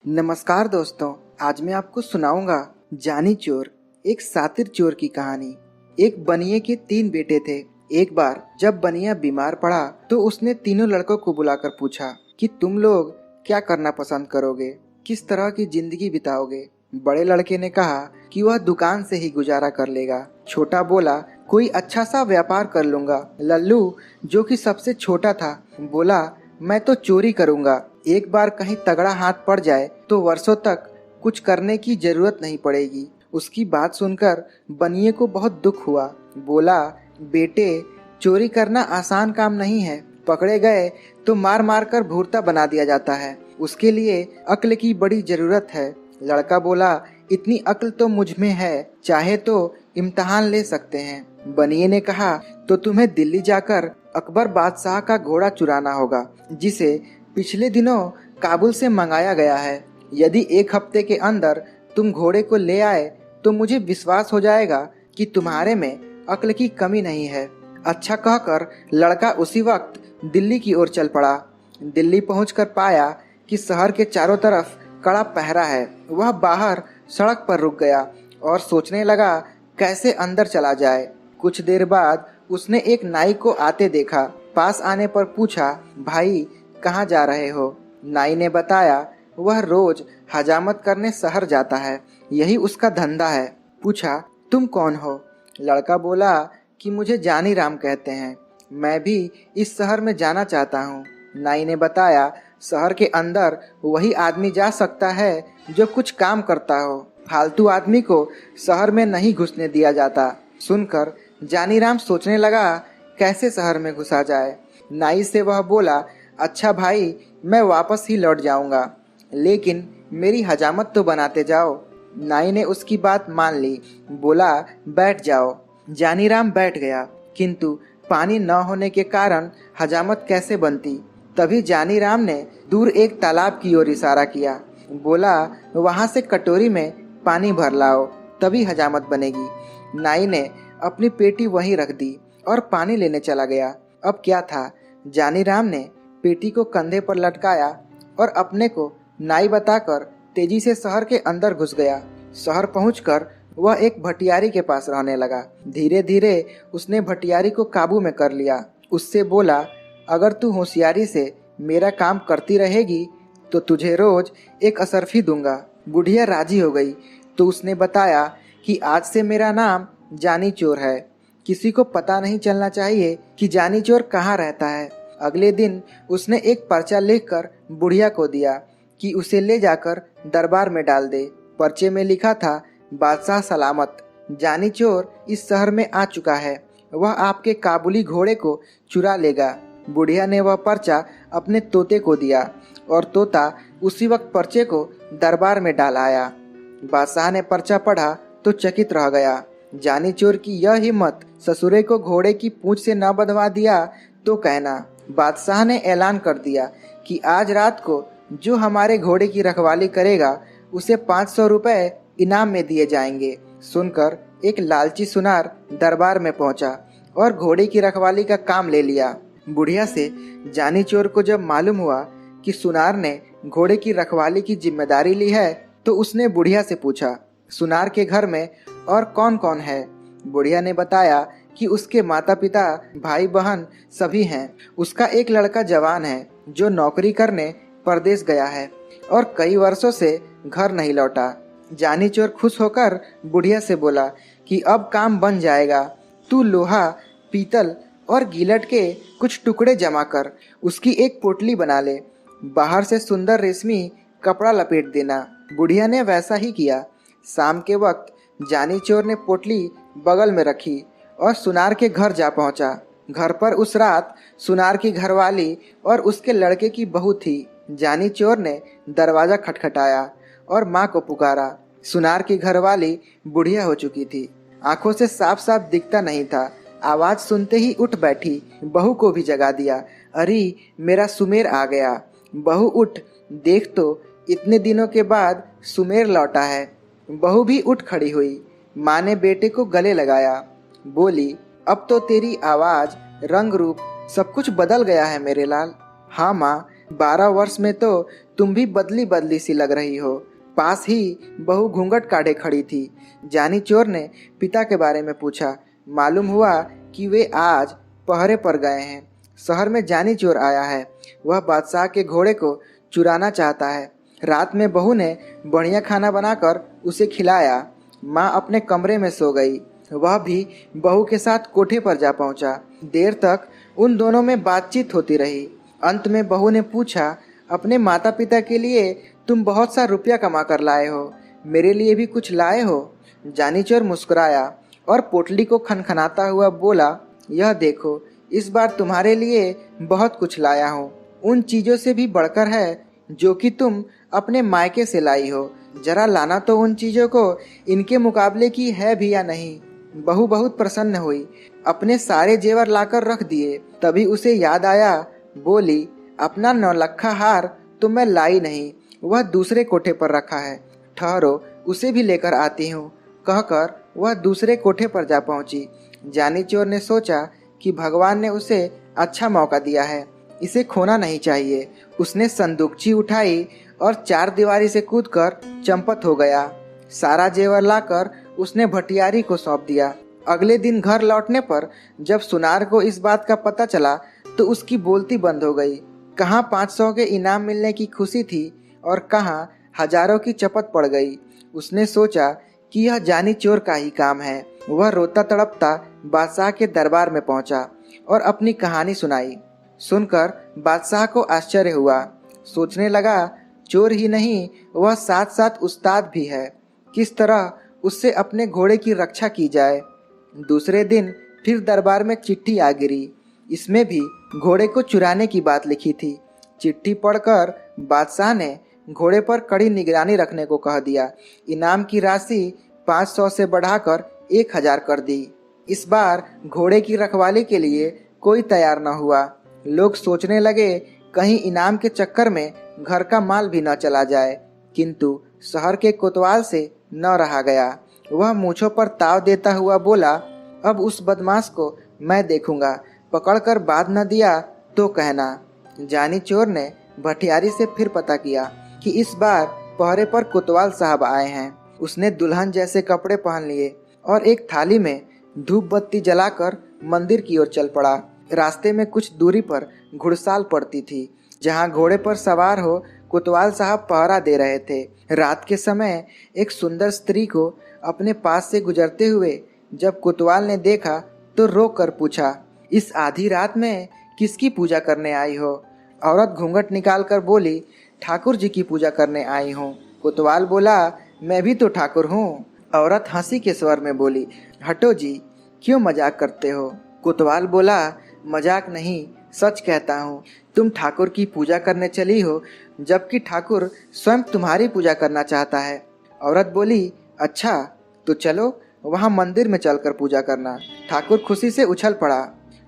नमस्कार दोस्तों, आज मैं आपको सुनाऊंगा जानी चोर, एक सातिर चोर की कहानी। एक बनिए के 3 बेटे थे। एक बार जब बनिया बीमार पड़ा तो उसने तीनों लड़कों को बुलाकर पूछा कि तुम लोग क्या करना पसंद करोगे, किस तरह की जिंदगी बिताओगे। बड़े लड़के ने कहा कि वह दुकान से ही गुजारा कर लेगा। छोटा बोला कोई अच्छा सा व्यापार कर लूंगा। लल्लू जो कि सबसे छोटा था बोला मैं तो चोरी करूंगा। एक बार कहीं तगड़ा हाथ पड़ जाए तो वर्षों तक कुछ करने की जरूरत नहीं पड़ेगी। उसकी बात सुनकर बनिए को बहुत दुख हुआ। बोला बेटे, चोरी करना आसान काम नहीं है। पकड़े गए तो मार मार कर भूरता बना दिया जाता है। उसके लिए अक्ल की बड़ी जरूरत है। लड़का बोला इतनी अक्ल तो मुझ में है, चाहे तो इम्तिहान ले सकते हैं। बनिए ने कहा तो तुम्हें दिल्ली जाकर अकबर बादशाह का घोड़ा चुराना होगा, जिसे पिछले दिनों काबुल से मंगाया गया है। यदि 1 हफ्ते के अंदर तुम घोड़े को ले आए तो मुझे विश्वास हो जाएगा कि तुम्हारे में अक्ल की कमी नहीं है। अच्छा कहकर लड़का उसी वक्त दिल्ली की ओर चल पड़ा। दिल्ली पहुंचकर पाया कि शहर के चारों तरफ कड़ा पहरा है। वह बाहर सड़क पर रुक गया और सोचने लगा कैसे अंदर चला जाए। कुछ देर बाद उसने एक नाई को आते देखा। पास आने पर पूछा भाई कहाँ जा रहे हो। नाई ने बताया वह रोज हजामत करने शहर जाता है, यही उसका धंधा है। पूछा तुम कौन हो। लड़का बोला कि मुझे जानी राम कहते हैं, मैं भी इस शहर में जाना चाहता हूँ। नाई ने बताया शहर के अंदर वही आदमी जा सकता है जो कुछ काम करता हो, फालतू आदमी को शहर में नहीं घुसने दिया जाता। सुनकर जानीराम सोचने लगा कैसे शहर में घुसा जाए। नाई से वह बोला अच्छा भाई, मैं वापस ही लौट जाऊंगा, लेकिन मेरी हजामत तो बनाते जाओ। नाई ने उसकी बात मान ली। बोला बैठ जाओ। जानीराम बैठ गया, किंतु पानी न होने के कारण हजामत कैसे बनती। तभी जानीराम ने दूर एक तालाब की ओर इशारा किया। बोला वहां से कटोरी में पानी भर लाओ, तभी हजामत बनेगी। नाई ने अपनी पेटी वहीं रख दी और पानी लेने चला गया। अब क्या था, जानीराम ने पेटी को कंधे पर लटकाया और अपने को नाई बताकर तेजी से शहर के अंदर घुस गया। शहर पहुंचकर वह एक भटियारी के पास रहने लगा। धीरे धीरे उसने भटियारी को काबू में कर लिया। उससे बोला अगर तू होशियारी से मेरा काम करती रहेगी तो तुझे रोज एक असरफी दूंगा। बुढ़िया राजी हो गई तो उसने बताया कि आज से मेरा नाम जानी चोर है। किसी को पता नहीं चलना चाहिए कि जानी चोर कहाँ रहता है। अगले दिन उसने एक पर्चा लिखकर बुढ़िया को दिया कि उसे ले जाकर दरबार में डाल दे। पर्चे में लिखा था बादशाह सलामत, जानी चोर इस शहर में आ चुका है, वह आपके काबुली घोड़े को चुरा लेगा। बुढ़िया ने वह पर्चा अपने तोते को दिया और तोता उसी वक्त पर्चे को दरबार में डाल आया। बादशाह ने पर्चा पढ़ा तो चकित रह गया। जानी चोर की यह हिम्मत, ससुरे को घोड़े की पूंछ से न बंधवा दिया तो कहना। बादशाह ने ऐलान कर दिया कि आज रात को जो हमारे घोड़े की रखवाली करेगा उसे 500 रुपए इनाम में दिए जाएंगे। सुनकर एक लालची सुनार दरबार में पहुंचा और घोड़े की रखवाली का काम ले लिया। बुढ़िया से जानी चोर को जब मालूम हुआ कि सुनार ने घोड़े की रखवाली की जिम्मेदारी ली है तो उसने बुढ़िया से पूछा सुनार के घर में और कौन कौन है। बुढ़िया ने बताया कि उसके माता पिता, भाई बहन सभी हैं। उसका एक लड़का जवान है जो नौकरी करने परदेश गया है और कई वर्षों से घर नहीं लौटा। जानी चोर खुश होकर बुढ़िया से बोला कि अब काम बन जाएगा। तू लोहा, पीतल और गिलट के कुछ टुकड़े जमा कर उसकी एक पोटली बना ले। बाहर से सुंदर रेशमी कपड़ा लपेट देना। बुढ़िया ने वैसा ही किया। शाम के वक्त जानी चोर ने पोटली बगल में रखी और सुनार के घर जा पहुंचा। घर पर उस रात सुनार की घरवाली और उसके लड़के की बहू थी। जानी चोर ने दरवाजा खटखटाया और माँ को पुकारा। सुनार की घरवाली बुढ़िया हो चुकी थी, आंखों से साफ साफ दिखता नहीं था। आवाज सुनते ही उठ बैठी, बहू को भी जगा दिया। अरे मेरा सुमेर आ गया। बहू उठ, देख तो इतने दिनों के बाद सुमेर लौटा है। बहू भी उठ खड़ी हुई। माँ ने बेटे को गले लगाया। बोली अब तो तेरी आवाज, रंग रूप सब कुछ बदल गया है मेरे लाल। हाँ माँ, 12 वर्ष में तो तुम भी बदली बदली सी लग रही हो। पास ही बहू घूंघट काढ़े खड़ी थी। जानी चोर ने पिता के बारे में पूछा। मालूम हुआ कि वे आज पहरे पर गए हैं। शहर में जानी चोर आया है। वह बादशाह के घोड़े को चुराना चाहता है। रात में बहू ने बढ़िया खाना बनाकर उसे खिलाया। माँ अपने कमरे में सो गई। वह भी बहू के साथ कोठे पर जा पहुंचा। देर तक उन दोनों में बातचीत होती रही। अंत में बहू ने पूछा, अपने माता पिता के लिए तुम बहुत सा रुपया कमा कर लाए हो, मेरे लिए भी कुछ लाए हो? जानी चोर मुस्कुराया और पोटली को खनखनाता हुआ बोला, यह देखो, इस बार तुम्हारे लिए बहुत कुछ लाया हूँ। उन चीज़ों से भी बढ़कर है जो कि तुम अपने मायके से लाई हो। जरा लाना तो उन चीज़ों को इनके मुकाबले की है भी या नहीं। बहू बहुत प्रसन्न हुई। अपने सारे जेवर लाकर रख दिए। तभी उसे याद आया। बोली, अपना नौलखा हार तो मैं लाई नहीं, वह दूसरे कोठे पर रखा है। ठहरो, उसे भी लेकर आती हूँ, कहकर वह दूसरे कोठे पर जा पहुंची। जानी चोर ने सोचा कि भगवान ने उसे अच्छा मौका दिया है, इसे खोना नहीं चाहिए। उसने संदूकची उठाई और 4 दीवारी से कूदकर चंपत हो गया। सारा जेवर लाकर उसने भटियारी को सौंप दिया। अगले दिन घर लौटने पर जब सुनार को इस बात का पता चला तो उसकी बोलती बंद हो गई। कहाँ 500 के इनाम मिलने की खुशी थी और कहाँ हजारों की चपत पड़ गई। उसने सोचा कि यह जानी चोर का ही काम है। वह रोता तड़पता बादशाह के दरबार में पहुंचा और अपनी कहानी सुनाई। सुनकर बादशाह को आश्चर्य हुआ। सोचने लगा, चोर ही नहीं, वह साथ साथ उस्ताद भी है। किस तरह उससे अपने घोड़े की रक्षा की जाए। दूसरे दिन फिर दरबार में चिट्ठी आ गिरी। इसमें भी घोड़े को चुराने की बात लिखी थी। चिट्ठी पढ़कर बादशाह ने घोड़े पर कड़ी निगरानी रखने को कह दिया। इनाम की राशि 500 से बढ़ाकर 1000 कर दी। इस बार घोड़े की रखवाली के लिए कोई तैयार न हुआ। लोग सोचने लगे कहीं इनाम के चक्कर में घर का माल भी न चला जाए। किंतु शहर के कोतवाल से न रहा गया। वह मूंछों पर ताव देता हुआ बोला, अब उस बदमाश को मैं देखूंगा, पकड़कर बांध न दिया तो कहना। जानी चोर ने भटियारी से फिर पता किया कि इस बार पहरे पर कोतवाल साहब आए हैं। उसने दुल्हन जैसे कपड़े पहन लिए और एक थाली में धूप बत्ती जलाकर मंदिर की ओर चल पड़ा। रास्ते में कुछ दूरी पर घुड़साल पड़ती थी, जहां घोड़े पर सवार हो कोतवाल साहब पहरा दे रहे थे। रात के समय एक सुंदर स्त्री को अपने पास से गुजरते हुए जब कोतवाल ने देखा तो रोक कर पूछा, इस आधी रात में किसकी पूजा करने आई हो? औरत घूंघट निकाल कर बोली, ठाकुर जी की पूजा करने आई हूँ। कोतवाल बोला, मैं भी तो ठाकुर हूँ। औरत हंसी के स्वर में बोली, हटो जी, क्यों मजाक करते हो? कोतवाल बोला, मजाक नहीं, सच कहता हूँ। तुम ठाकुर की पूजा करने चली हो, जबकि ठाकुर स्वयं तुम्हारी पूजा करना चाहता है। औरत बोली, अच्छा तो चलो, वहाँ मंदिर में चलकर पूजा करना। ठाकुर खुशी से उछल पड़ा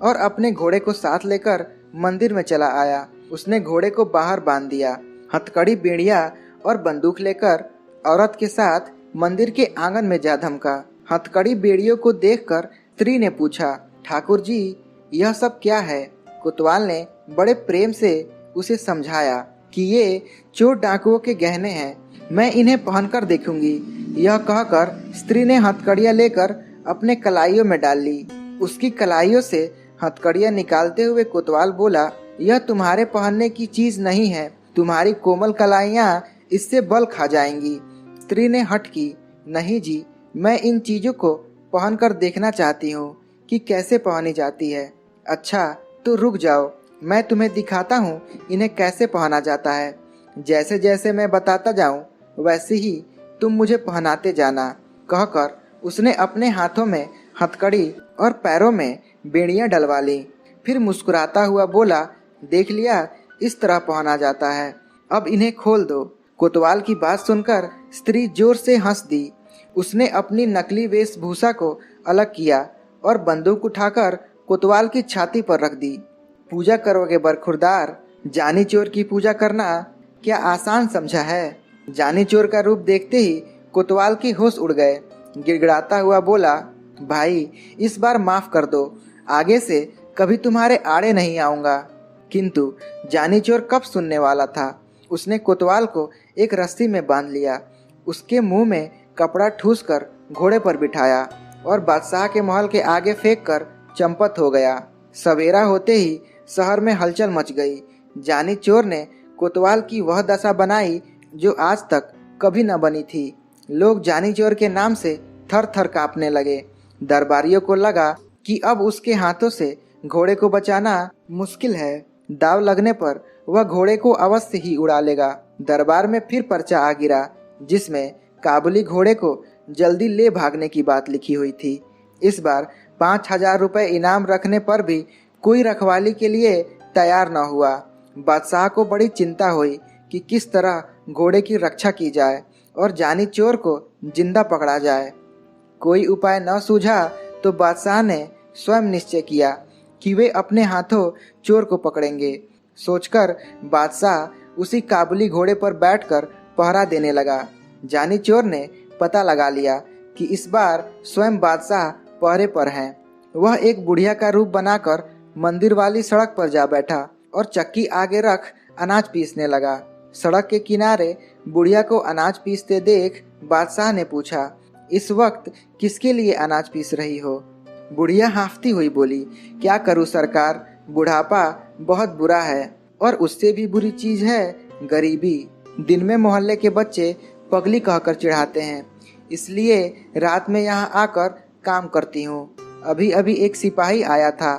और अपने घोड़े को साथ लेकर मंदिर में चला आया। उसने घोड़े को बाहर बांध दिया। हथकड़ी, बेड़िया और बंदूक लेकर औरत के साथ मंदिर के आंगन में जा धमका। हथकड़ी बेड़ियों को देखकर स्त्री ने पूछा, ठाकुर जी, यह सब क्या है? कोतवाल ने बड़े प्रेम से उसे समझाया कि ये चोर डाकुओं के गहने हैं, मैं इन्हें पहनकर देखूंगी। यह कहकर स्त्री ने हथकड़ियाँ लेकर अपने कलाइयों में डाल ली। उसकी कलाइयों से हथकड़ियाँ निकालते हुए कोतवाल बोला, यह तुम्हारे पहनने की चीज नहीं है, तुम्हारी कोमल कलाइयाँ इससे बल खा जाएंगी। स्त्री ने हट की, नहीं जी, मैं इन चीजों को पहनकर देखना चाहती हूँ कि कैसे पहनी जाती है। अच्छा तो रुक जाओ, मैं तुम्हें दिखाता हूँ इन्हें कैसे पहना जाता है। जैसे जैसे मैं बताता जाऊँ वैसे ही तुम मुझे पहनाते जाना। कहकर उसने अपने हाथों में हथकड़ी और पैरों में बेड़ियां डलवा ली। फिर मुस्कुराता हुआ बोला, देख लिया, इस तरह पहना जाता है, अब इन्हें खोल दो। कोतवाल की बात सुनकर स्त्री जोर से हंस दी। उसने अपनी नकली वेशभूषा को अलग किया और बंदूक उठाकर कोतवाल की छाती पर रख दी। पूजा करोगे बरखुरदार? जानी चोर की पूजा करना क्या आसान समझा है? जानी चोर का रूप देखते ही कोतवाल की होश उड़ गए। गिड़गिड़ाता हुआ बोला, भाई इस बार माफ कर दो, आगे से कभी तुम्हारे आड़े नहीं आऊँगा। किंतु जानी चोर कब सुनने वाला था। उसने कोतवाल को एक रस्सी में बांध लिया, उसके मुंह में कपड़ा ठूस कर घोड़े पर बिठाया और बादशाह के महल के आगे फेंक कर चंपत हो गया। सवेरा होते ही शहर में हलचल मच गई। जानी चोर ने कोतवाल की वह दशा बनाई जो आज तक कभी न बनी थी। लोग जानी चोर के नाम से थर थर कांपने लगे। दरबारियों को लगा कि अब उसके हाथों से घोड़े को बचाना मुश्किल है। दाव लगने पर वह घोड़े को अवश्य ही उड़ा लेगा। दरबार में फिर पर्चा आ गिरा जिसमें काबुली घोड़े को जल्दी ले भागने की बात लिखी हुई थी। इस बार 5,000 रुपये इनाम रखने पर भी कोई रखवाली के लिए तैयार न हुआ। बादशाह को बड़ी चिंता हुई कि किस तरह घोड़े की रक्षा की जाए और जानी चोर को जिंदा पकड़ा जाए। कोई उपाय न सूझा तो बादशाह ने स्वयं निश्चय किया कि वे अपने हाथों चोर को पकड़ेंगे। सोचकर बादशाह उसी काबुली घोड़े पर बैठकर पहरा देने लगा। जानी चोर ने पता लगा लिया कि इस बार स्वयं बादशाह पहरे पर हैं। वह एक बुढ़िया का रूप बनाकर मंदिर वाली सड़क पर जा बैठा और चक्की आगे रख अनाज पीसने लगा। सड़क के किनारे बुढ़िया को अनाज पीसते देख बादशाह ने पूछा, इस वक्त किसके लिए अनाज पीस रही हो? बुढ़िया हाँफती हुई बोली, क्या करूं सरकार, बुढ़ापा बहुत बुरा है और उससे भी बुरी चीज है गरीबी। दिन में मोहल्ले के बच्चे पगली कहकर चिढ़ाते हैं, इसलिए रात में यहाँ आकर काम करती हूँ। अभी अभी एक सिपाही आया था,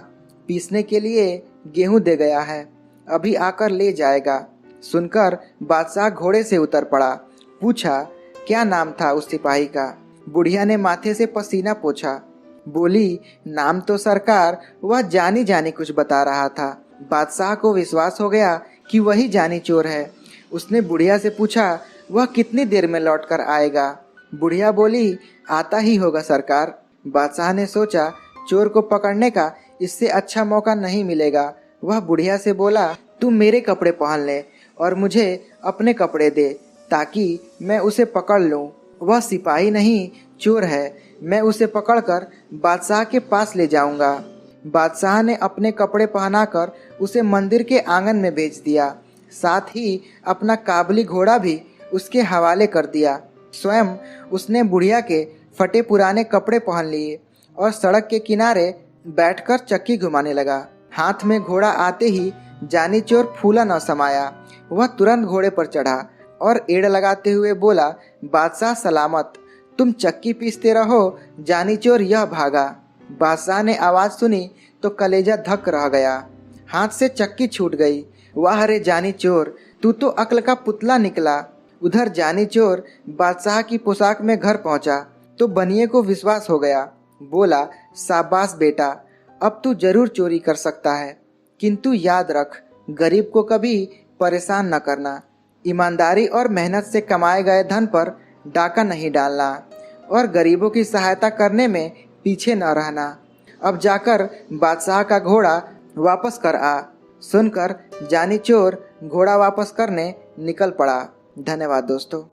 पीसने के लिए गेहूं दे गया है, अभी आकर ले जाएगा। सुनकर बादशाह घोड़े से उतर पड़ा। पूछा, क्या नाम था उस सिपाही का? बुढ़िया ने माथे से पसीना पोंछा। बोली, नाम तो सरकार वह जानी जानी कुछ बता रहा था। बादशाह को विश्वास हो गया कि वही जानी चोर है। उसने बुढ़िया से पूछा, वह कितनी देर में लौट कर आएगा? बुढ़िया बोली, आता ही होगा सरकार। बादशाह ने सोचा, चोर को पकड़ने का इससे अच्छा मौका नहीं मिलेगा। वह बुढ़िया से बोला, तुम मेरे कपड़े पहन ले और मुझे अपने कपड़े दे ताकि मैं उसे पकड़ लूं। वह सिपाही नहीं चोर है, मैं उसे पकड़कर बादशाह के पास ले जाऊंगा। बादशाह ने अपने कपड़े पहनाकर उसे मंदिर के आंगन में भेज दिया, साथ ही अपना काबुली घोड़ा भी उसके हवाले कर दिया। स्वयं उसने बुढ़िया के फटे पुराने कपड़े पहन लिए और सड़क के किनारे बैठकर चक्की घुमाने लगा। हाथ में घोड़ा आते ही जानी चोर फूला न समाया। वह तुरंत घोड़े पर चढ़ा और एड़ लगाते हुए बोला, बादशाह सलामत, तुम चक्की पीसते रहो। जानी चोर यह भागा। बादशाह ने आवाज सुनी तो कलेजा धक रह गया। हाथ से चक्की छूट गई। वाह रे जानी चोर, तू तो अक्ल का पुतला निकला। उधर जानी चोर बादशाह की पोशाक में घर पहुंचा तो बनिए को विश्वास हो गया। बोला, शाबाश बेटा, अब तू जरूर चोरी कर सकता है, किंतु याद रख, गरीब को कभी परेशान न करना। ईमानदारी और मेहनत से कमाए गए धन पर डाका नहीं डालना और गरीबों की सहायता करने में पीछे न रहना। अब जाकर बादशाह का घोड़ा वापस कर आ। सुनकर जानी चोर घोड़ा वापस करने निकल पड़ा। धन्यवाद दोस्तों।